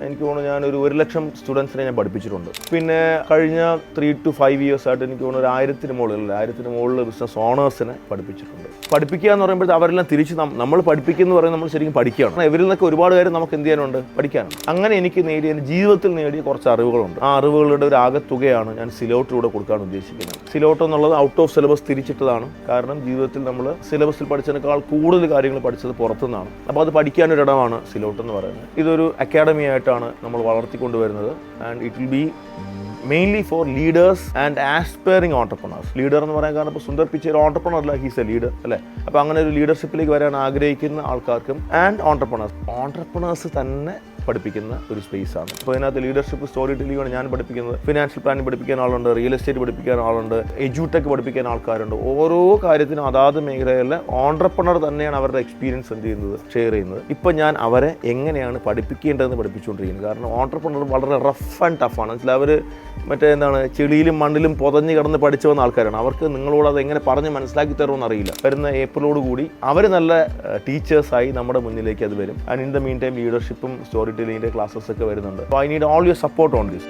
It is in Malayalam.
എനിക്ക് തോന്നുന്നു ഞാനൊരു 1,00,000 സ്റ്റുഡൻസിനെ ഞാൻ പഠിപ്പിച്ചിട്ടുണ്ട്. പിന്നെ കഴിഞ്ഞ 3 to 5 years ആയിട്ട് എനിക്ക് തോന്നുന്നു ഒരു 1000 മുകളിൽ ബിസിനസ് ഓണേഴ്സിനെ പഠിപ്പിച്ചിട്ടുണ്ട്. പഠിപ്പിക്കുക എന്ന് പറയുമ്പോൾ അവരെല്ലാം തിരിച്ച് നമ്മൾ പഠിപ്പിക്കുന്നു പറയുന്നത് നമ്മൾ ശരിക്കും പഠിക്കുകയാണ്. ഇവരിൽ നിന്നൊക്കെ ഒരുപാട് പേര് നമുക്ക് എന്ത് ചെയ്യാനുണ്ട്, പഠിക്കാനുണ്ട്. അങ്ങനെ എനിക്ക് ജീവിതത്തിൽ നേടിയ കുറച്ച് അറിവുകളുണ്ട്. ആ അറിവുകളുടെ ഒരു ആകെത്തുകയാണ് ഞാൻ സിലോട്ടിലൂടെ കൊടുക്കാൻ ഉദ്ദേശിക്കുന്നത്. സിലോട്ട് എന്നുള്ളത് ഔട്ട് ഓഫ് സിലബസ് തിരിച്ചിട്ടതാണ്. കാരണം ജീവിതത്തിൽ നമ്മൾ സിലബസിൽ പഠിച്ചതിനേക്കാൾ കൂടുതൽ കാര്യങ്ങൾ പഠിച്ചത് പുറത്തുനിന്നാണ്. അപ്പോൾ അത് പഠിക്കാനൊരിടമാണ് സിലോട്ട് എന്ന് പറയുന്നത്. ഇതൊരു അക്കാഡമി ആയിട്ടാണ് നമ്മൾ വളർത്തിക്കൊണ്ടുവരുന്നത്. And it will be mainly for leaders and aspiring entrepreneurs. Leader എന്ന് പറയാൻ കാരണം ഇപ്പോൾ സുന്ദർ പിച്ചൈ ഒരു ഓണ്ടർപ്രണർ അല്ല, ഹീസ് എ ലീഡർ അല്ലേ. അപ്പോൾ അങ്ങനെ ഒരു ലീഡർഷിപ്പിലേക്ക് വരാൻ ആഗ്രഹിക്കുന്ന ആൾക്കാർക്കും ആൻഡ് ഓണ്ടർപ്രണേഴ്സ് തന്നെ പഠിപ്പിക്കുന്ന ഒരു സ്പേസാണ്. അപ്പോൾ ഇതിനകത്ത് ലീഡർഷിപ്പ്, സ്റ്റോറി ടെല്ലിംഗാണ് ഞാൻ പഠിപ്പിക്കുന്നത്. ഫിനാൻഷ്യൽ പ്ലാനിംഗ് പഠിപ്പിക്കാൻ ആളുണ്ട്, റിയൽ എസ്റ്റേറ്റ് പഠിപ്പിക്കാൻ ആളുണ്ട്, എഡ്യൂടെക് പഠിപ്പിക്കാൻ ആൾക്കാരുണ്ട്. ഓരോ കാര്യത്തിനും അതാത് മേഖലകളിലെ ഓണ്ടർപ്രണർ തന്നെയാണ് അവരുടെ എക്സ്പീരിയൻസ് എന്ത് ചെയ്യുന്നത്, ഷെയർ ചെയ്യുന്നത്. ഇപ്പോൾ ഞാൻ അവരെ എങ്ങനെയാണ് പഠിപ്പിക്കേണ്ടതെന്ന് പഠിപ്പിച്ചുകൊണ്ടിരിക്കുന്നത്. കാരണം ഓണ്ടർപ്രണർ വളരെ റഫ് ആൻഡ് ടഫാണ്. മനസ്സിലായി, അവർ ചെളിയിലും മണ്ണിലും പൊതഞ്ഞ് കിടന്ന് പഠിച്ചു വന്ന ആൾക്കാരാണ്. അവർക്ക് നിങ്ങളോട് അത് എങ്ങനെ പറഞ്ഞ് മനസ്സിലാക്കി തരുമെന്ന് അറിയില്ല. വരുന്ന ഏപ്രിലോട് കൂടി അവർ നല്ല ടീച്ചേഴ്സായി നമ്മുടെ മുന്നിലേക്ക് അത് വരും. And in the meantime ലീഡർഷിപ്പും സ്റ്റോറി ടെല്ലിംഗിൻ്റെ ക്ലാസ്സസ് ഒക്കെ വരുന്നുണ്ട്. അപ്പോൾ I need all your support on this.